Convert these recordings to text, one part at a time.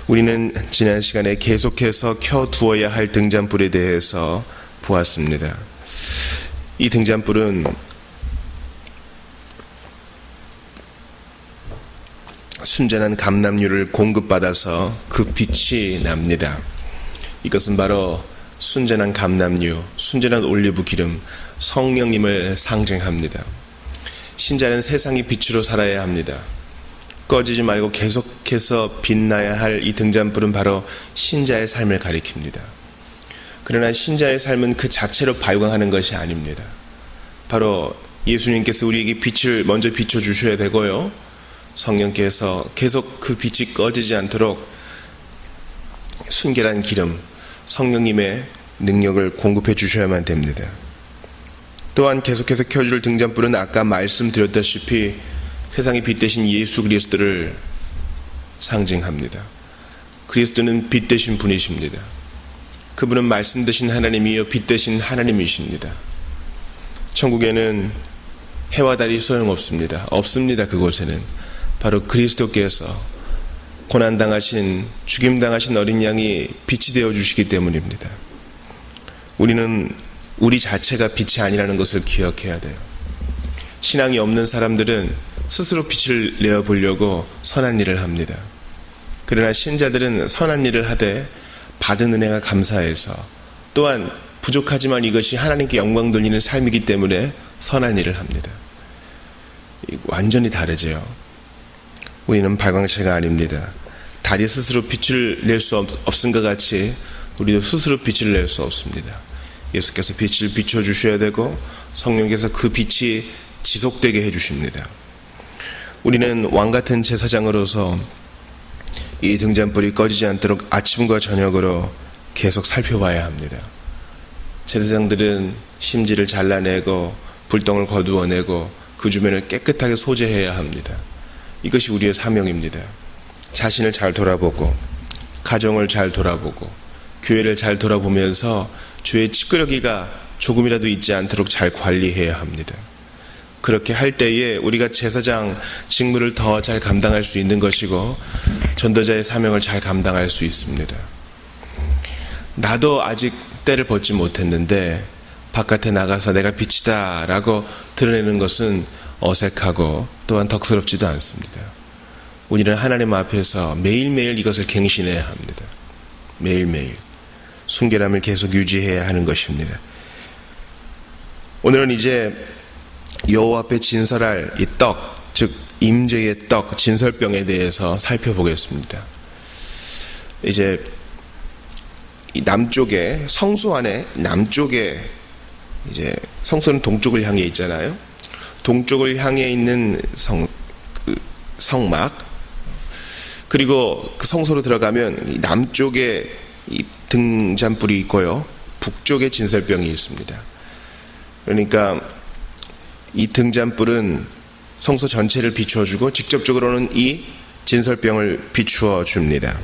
우리는 지난 시간에 계속해서 켜두어야 할 등잔불에 대해서 보았습니다. 이 등잔불은 순전한 감람유를 공급받아서 그 빛이 납니다. 이것은 바로 순전한 감람유, 순전한 올리브 기름, 성령님을 상징합니다. 신자는 세상의 빛으로 살아야 합니다. 꺼지지 말고 계속해서 빛나야 할 이 등잔불은 바로 신자의 삶을 가리킵니다. 그러나 신자의 삶은 그 자체로 발광하는 것이 아닙니다. 바로 예수님께서 우리에게 빛을 먼저 비춰주셔야 되고요, 성령께서 계속 그 빛이 꺼지지 않도록 순결한 기름, 성령님의 능력을 공급해 주셔야만 됩니다. 또한 계속해서 켜줄 등잔불은 아까 말씀드렸다시피 세상의 빛 대신 예수 그리스도를 상징합니다. 그리스도는 빛 대신 분이십니다. 그분은 말씀 대신 하나님이요 빛 대신 하나님이십니다. 천국에는 해와 달이 소용없습니다. 없습니다. 그곳에는 바로 그리스도께서 고난당하신, 죽임당하신 어린 양이 빛이 되어주시기 때문입니다. 우리는 우리 자체가 빛이 아니라는 것을 기억해야 돼요. 신앙이 없는 사람들은 스스로 빛을 내어보려고 선한 일을 합니다. 그러나 신자들은 선한 일을 하되 받은 은혜가 감사해서, 또한 부족하지만 이것이 하나님께 영광 돌리는 삶이기 때문에 선한 일을 합니다. 완전히 다르죠. 우리는 발광체가 아닙니다. 달이 스스로 빛을 낼 수 없은 것 같이 우리도 스스로 빛을 낼 수 없습니다. 예수께서 빛을 비춰주셔야 되고 성령께서 그 빛이 지속되게 해주십니다. 우리는 왕같은 제사장으로서 이 등잔불이 꺼지지 않도록 아침과 저녁으로 계속 살펴봐야 합니다. 제사장들은 심지를 잘라내고 불똥을 거두어내고 그 주변을 깨끗하게 소재해야 합니다. 이것이 우리의 사명입니다. 자신을 잘 돌아보고, 가정을 잘 돌아보고, 교회를 잘 돌아보면서 죄의 찌끄러기가 조금이라도 있지 않도록 잘 관리해야 합니다. 그렇게 할 때에 우리가 제사장 직무를 더 잘 감당할 수 있는 것이고, 전도자의 사명을 잘 감당할 수 있습니다. 나도 아직 때를 벗지 못했는데 바깥에 나가서 내가 빛이다 라고 드러내는 것은 어색하고 또한 덕스럽지도 않습니다. 우리는 하나님 앞에서 매일매일 이것을 갱신해야 합니다. 매일매일 순결함을 계속 유지해야 하는 것입니다. 오늘은 이제 여호와 앞에 진설할 이 떡, 즉 임재의 떡, 진설병에 대해서 살펴보겠습니다. 이제 이 남쪽에, 성소 안에 남쪽에, 이제 성소는 동쪽을 향해 있잖아요. 동쪽을 향해 있는 성막, 그리고 그 성소로 들어가면 남쪽에 이 등잔불이 있고요, 북쪽에 진설병이 있습니다. 그러니까 이 등잔불은 성소 전체를 비추어주고 직접적으로는 이 진설병을 비추어 줍니다.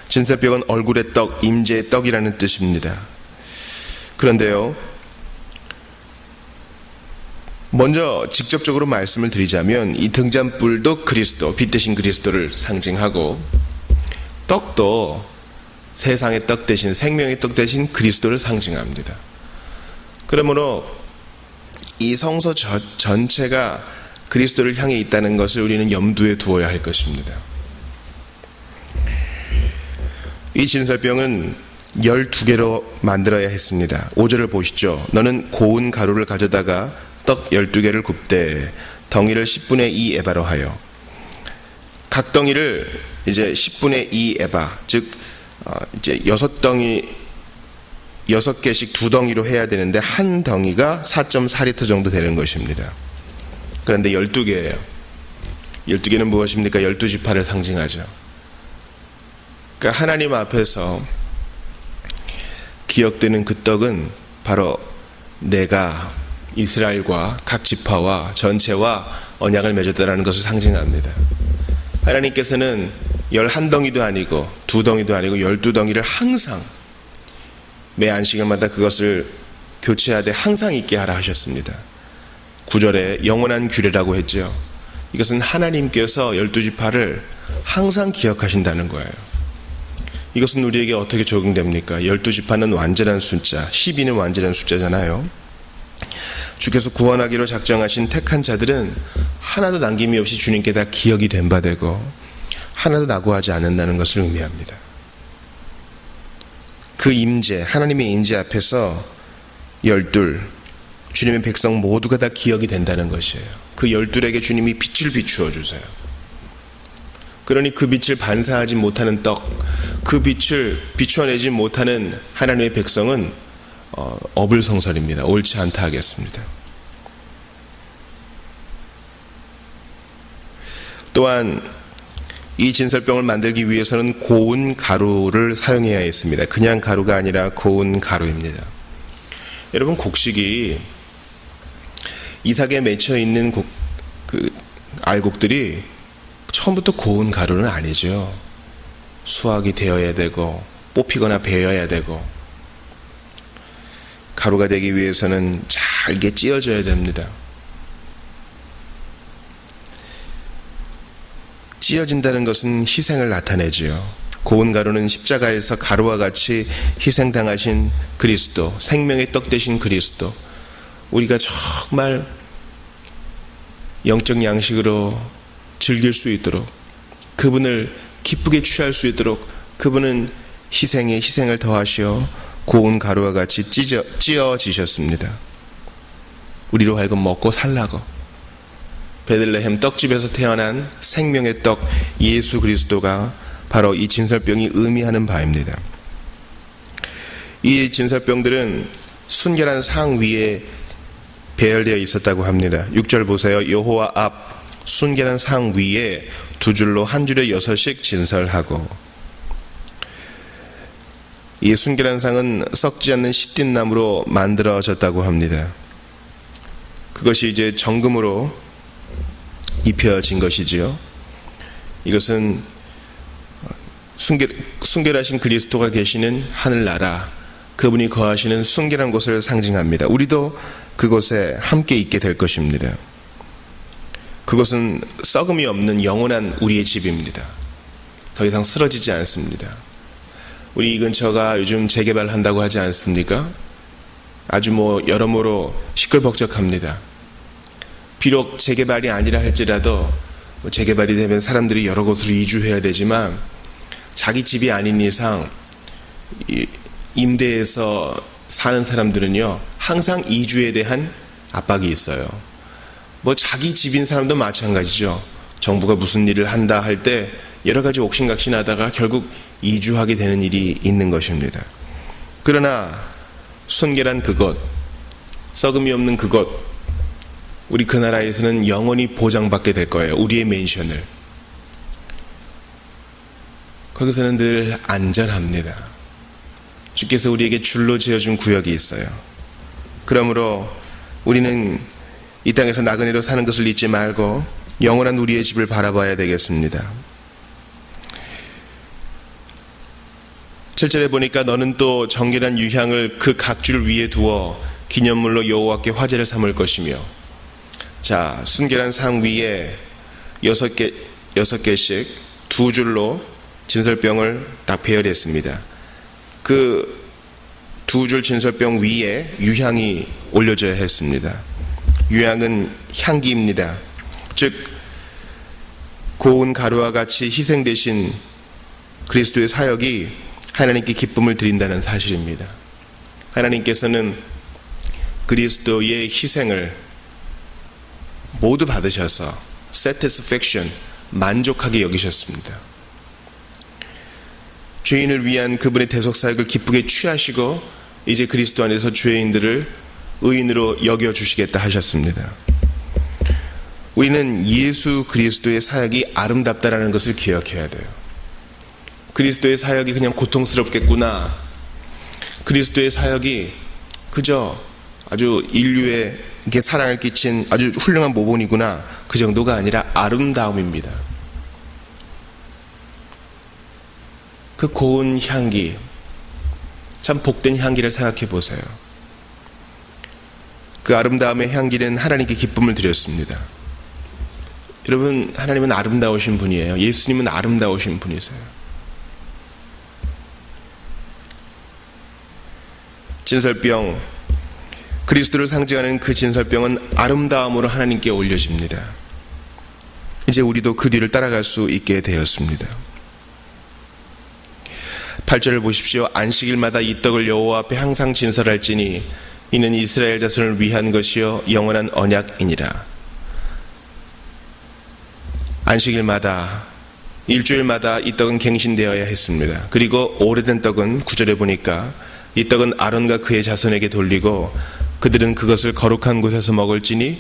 진설병은 얼굴의 떡, 임재의 떡이라는 뜻입니다. 그런데요, 먼저 직접적으로 말씀을 드리자면 이 등잔불도 그리스도, 빛 대신 그리스도를 상징하고, 떡도 세상의 떡 대신, 생명의 떡 대신 그리스도를 상징합니다. 그러므로 이 성소 전체가 그리스도를 향해 있다는 것을 우리는 염두에 두어야 할 것입니다. 이 진설병은 12개로 만들어야 했습니다. 5절을 보시죠. 너는 고운 가루를 가져다가 떡 12개를 굽되 덩이를 10분의 2 에바로 하여, 각 덩이를 이제 10분의 2 에바, 즉 이제 6개씩 2덩이로 해야 되는데 한 덩이가 4.4리터 정도 되는 것입니다. 그런데 12개예요. 12개는 무엇입니까? 12지파를 상징하죠. 그러니까 하나님 앞에서 기억되는 그 떡은 바로 내가 이스라엘과 각 지파와 전체와 언약을 맺었다는 것을 상징합니다. 하나님께서는 11덩이도 아니고 2덩이도 아니고 12덩이를 항상 매 안식일마다 그것을 교체하되 항상 있게 하라 하셨습니다. 9절에 영원한 규례라고 했죠. 이것은 하나님께서 12지파를 항상 기억하신다는 거예요. 이것은 우리에게 어떻게 적용됩니까? 12지파는 완전한 숫자, 12는 완전한 숫자잖아요. 주께서 구원하기로 작정하신 택한 자들은 하나도 남김이 없이 주님께 다 기억이 된 바 되고 하나도 낙오하지 않는다는 것을 의미합니다. 그 임재, 하나님의 임재 앞에서 12 주님의 백성 모두가 다 기억이 된다는 것이에요. 그 12에게 주님이 빛을 비추어 주세요. 그러니 그 빛을 반사하지 못하는 떡, 그 빛을 비추어내지 못하는 하나님의 백성은 어불성설입니다. 옳지 않다 하겠습니다. 또한 이 진설병을 만들기 위해서는 고운 가루를 사용해야 했습니다. 그냥 가루가 아니라 고운 가루입니다. 여러분, 곡식이 이삭에 맺혀 있는 알곡들이 처음부터 고운 가루는 아니죠. 수확이 되어야 되고 뽑히거나 베어야 되고 가루가 되기 위해서는 잘게 찧어져야 됩니다. 찧어진다는 것은 희생을 나타내지요. 고운 가루는 십자가에서 가루와 같이 희생당하신 그리스도, 생명의 떡 되신 그리스도, 우리가 정말 영적 양식으로 즐길 수 있도록, 그분을 기쁘게 취할 수 있도록 그분은 희생에 희생을 더하시어 고운 가루와 같이 찧어지셨습니다. 우리로 하여금 먹고 살라고. 베들레헴 떡집에서 태어난 생명의 떡 예수 그리스도가 바로 이 진설병이 의미하는 바입니다. 이 진설병들은 순결한 상 위에 배열되어 있었다고 합니다. 6절 보세요. 여호와 앞 순결한 상 위에 두 줄로 한 줄에 6씩 진설하고. 이 순결한 상은 썩지 않는 시딘 나무로 만들어졌다고 합니다. 그것이 이제 정금으로 입혀진 것이지요. 이것은 순결하신 그리스도가 계시는 하늘나라, 그분이 거하시는 순결한 곳을 상징합니다. 우리도 그곳에 함께 있게 될 것입니다. 그것은 썩음이 없는 영원한 우리의 집입니다. 더 이상 쓰러지지 않습니다. 우리 이 근처가 요즘 재개발한다고 하지 않습니까? 아주 여러모로 시끌벅적합니다. 비록 재개발이 아니라 할지라도 재개발이 되면 사람들이 여러 곳으로 이주해야 되지만 자기 집이 아닌 이상 임대해서 사는 사람들은요 항상 이주에 대한 압박이 있어요. 자기 집인 사람도 마찬가지죠. 정부가 무슨 일을 한다 할 때 여러 가지 옥신각신하다가 결국 이주하게 되는 일이 있는 것입니다. 그러나 순결한 그곳, 썩음이 없는 그곳, 우리 그 나라에서는 영원히 보장받게 될 거예요. 우리의 맨션을. 거기서는 늘 안전합니다. 주께서 우리에게 줄로 지어준 구역이 있어요. 그러므로 우리는 이 땅에서 나그네로 사는 것을 잊지 말고 영원한 우리의 집을 바라봐야 되겠습니다. 7절에 보니까 너는 또 정결한 유향을 그 각줄 위에 두어 기념물로 여호와께 화제를 삼을 것이며. 자, 순결한 상 위에 6개씩 두 줄로 진설병을 딱 배열했습니다. 그 두 줄 진설병 위에 유향이 올려져야 했습니다. 유향은 향기입니다. 즉 고운 가루와 같이 희생되신 그리스도의 사역이 하나님께 기쁨을 드린다는 사실입니다. 하나님께서는 그리스도의 희생을 모두 받으셔서 satisfaction, 만족하게 여기셨습니다. 죄인을 위한 그분의 대속사역을 기쁘게 취하시고 이제 그리스도 안에서 죄인들을 의인으로 여겨주시겠다 하셨습니다. 우리는 예수 그리스도의 사역이 아름답다라는 것을 기억해야 돼요. 그리스도의 사역이 그냥 고통스럽겠구나, 그리스도의 사역이 그저 아주 인류에게 사랑을 끼친 아주 훌륭한 모본이구나, 그 정도가 아니라 아름다움입니다. 그 고운 향기, 참 복된 향기를 생각해 보세요. 그 아름다움의 향기는 하나님께 기쁨을 드렸습니다. 여러분, 하나님은 아름다우신 분이에요. 예수님은 아름다우신 분이세요. 진설병, 그리스도를 상징하는 그 진설병은 아름다움으로 하나님께 올려집니다. 이제 우리도 그 뒤를 따라갈 수 있게 되었습니다. 8절을 보십시오. 안식일마다 이 떡을 여호와 앞에 항상 진설할지니 이는 이스라엘 자손을 위한 것이요 영원한 언약이니라. 안식일마다, 일주일마다 이 떡은 갱신되어야 했습니다. 그리고 오래된 떡은 9절에 보니까 이 떡은 아론과 그의 자손에게 돌리고 그들은 그것을 거룩한 곳에서 먹을지니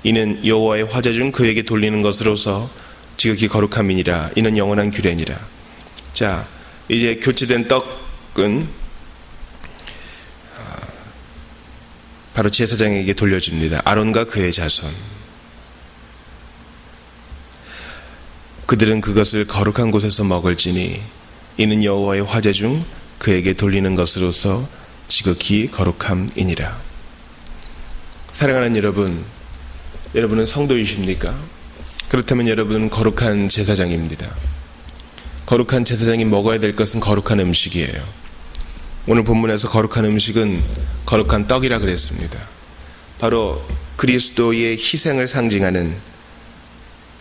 이는 여호와의 화제 중 그에게 돌리는 것으로서 지극히 거룩함이니라. 이는 영원한 규례니라. 자, 이제 교체된 떡은 바로 제사장에게 돌려줍니다. 아론과 그의 자손. 그들은 그것을 거룩한 곳에서 먹을지니 이는 여호와의 화제 중 그에게 돌리는 것으로서 지극히 거룩함이니라. 사랑하는 여러분, 여러분은 성도이십니까? 그렇다면 여러분은 거룩한 제사장입니다. 거룩한 제사장이 먹어야 될 것은 거룩한 음식이에요. 오늘 본문에서 거룩한 음식은 거룩한 떡이라 그랬습니다. 바로 그리스도의 희생을 상징하는,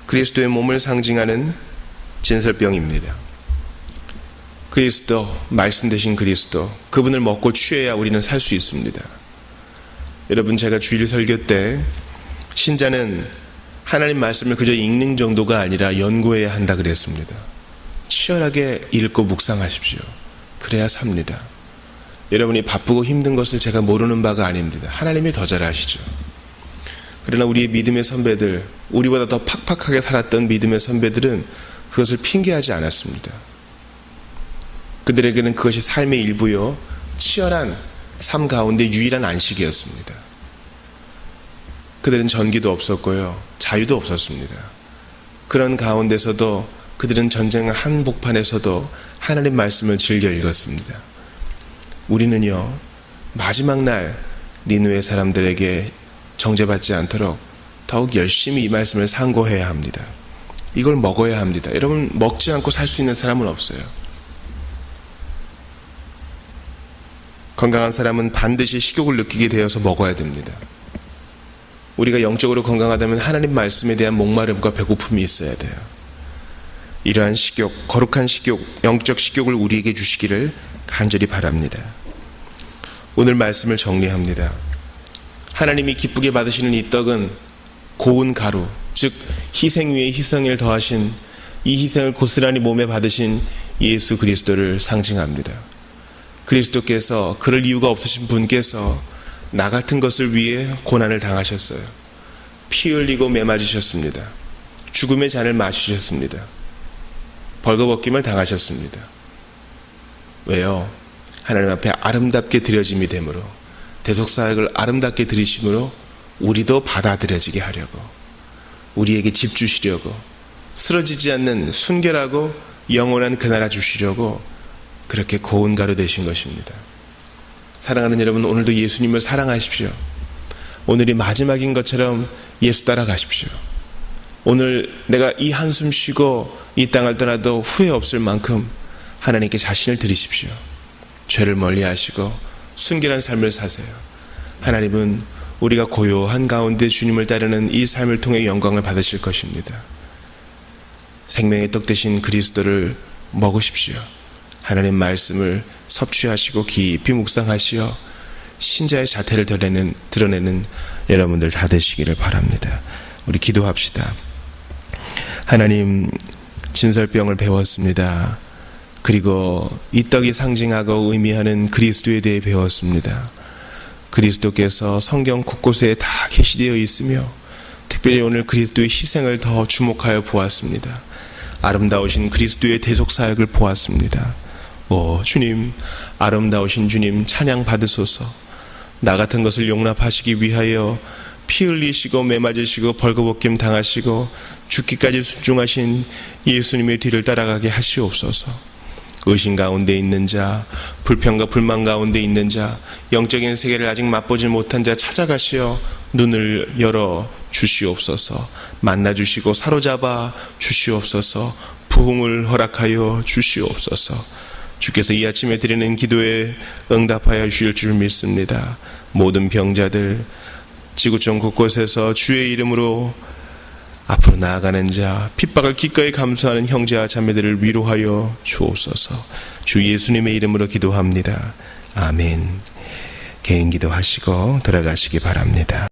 그리스도의 몸을 상징하는 진설병입니다. 그리스도, 말씀 되신 그리스도, 그분을 먹고 취해야 우리는 살 수 있습니다. 여러분, 제가 주일 설교 때 신자는 하나님 말씀을 그저 읽는 정도가 아니라 연구해야 한다 그랬습니다. 치열하게 읽고 묵상하십시오. 그래야 삽니다. 여러분이 바쁘고 힘든 것을 제가 모르는 바가 아닙니다. 하나님이 더 잘 아시죠. 그러나 우리의 믿음의 선배들, 우리보다 더 팍팍하게 살았던 믿음의 선배들은 그것을 핑계하지 않았습니다. 그들에게는 그것이 삶의 일부요, 치열한 삶 가운데 유일한 안식이었습니다. 그들은 전기도 없었고요, 자유도 없었습니다. 그런 가운데서도 그들은 전쟁 한복판에서도 하나님 말씀을 즐겨 읽었습니다. 우리는요, 마지막 날 니느웨 사람들에게 정죄받지 않도록 더욱 열심히 이 말씀을 상고해야 합니다. 이걸 먹어야 합니다. 여러분, 먹지 않고 살 수 있는 사람은 없어요. 건강한 사람은 반드시 식욕을 느끼게 되어서 먹어야 됩니다. 우리가 영적으로 건강하다면 하나님 말씀에 대한 목마름과 배고픔이 있어야 돼요. 이러한 식욕, 거룩한 식욕, 영적 식욕을 우리에게 주시기를 간절히 바랍니다. 오늘 말씀을 정리합니다. 하나님이 기쁘게 받으시는 이 떡은 고운 가루, 즉 희생 위에 희생을 더하신, 이 희생을 고스란히 몸에 받으신 예수 그리스도를 상징합니다. 그리스도께서, 그럴 이유가 없으신 분께서 나 같은 것을 위해 고난을 당하셨어요. 피 흘리고 매맞으셨습니다. 죽음의 잔을 마시셨습니다. 벌거벗김을 당하셨습니다. 왜요? 하나님 앞에 아름답게 드려짐이 되므로, 대속사역을 아름답게 드리심으로 우리도 받아들여지게 하려고, 우리에게 집 주시려고, 쓰러지지 않는 순결하고 영원한 그 나라 주시려고 그렇게 고운 가루 되신 것입니다. 사랑하는 여러분, 오늘도 예수님을 사랑하십시오. 오늘이 마지막인 것처럼 예수 따라가십시오. 오늘 내가 이 한숨 쉬고 이 땅을 떠나도 후회 없을 만큼 하나님께 자신을 드리십시오. 죄를 멀리하시고 순결한 삶을 사세요. 하나님은 우리가 고요한 가운데 주님을 따르는 이 삶을 통해 영광을 받으실 것입니다. 생명의 떡 되신 그리스도를 먹으십시오. 하나님 말씀을 섭취하시고 깊이 묵상하시어 신자의 자태를 드러내는 여러분들 다 되시기를 바랍니다. 우리 기도합시다. 하나님, 진설병을 배웠습니다. 그리고 이 떡이 상징하고 의미하는 그리스도에 대해 배웠습니다. 그리스도께서 성경 곳곳에 다 계시되어 있으며 특별히 오늘 그리스도의 희생을 더 주목하여 보았습니다. 아름다우신 그리스도의 대속사역을 보았습니다. 오 주님, 아름다우신 주님 찬양 받으소서. 나 같은 것을 용납하시기 위하여 피 흘리시고 매맞으시고 벌거벗김 당하시고 죽기까지 순종하신 예수님의 뒤를 따라가게 하시옵소서. 의심 가운데 있는 자, 불평과 불만 가운데 있는 자, 영적인 세계를 아직 맛보지 못한 자 찾아가시어 눈을 열어 주시옵소서. 만나주시고 사로잡아 주시옵소서. 부흥을 허락하여 주시옵소서. 주께서 이 아침에 드리는 기도에 응답하여 주실 줄 믿습니다. 모든 병자들, 지구촌 곳곳에서 주의 이름으로 앞으로 나아가는 자, 핍박을 기꺼이 감수하는 형제와 자매들을 위로하여 주옵소서. 주 예수님의 이름으로 기도합니다. 아멘. 개인 기도하시고 들어가시기 바랍니다.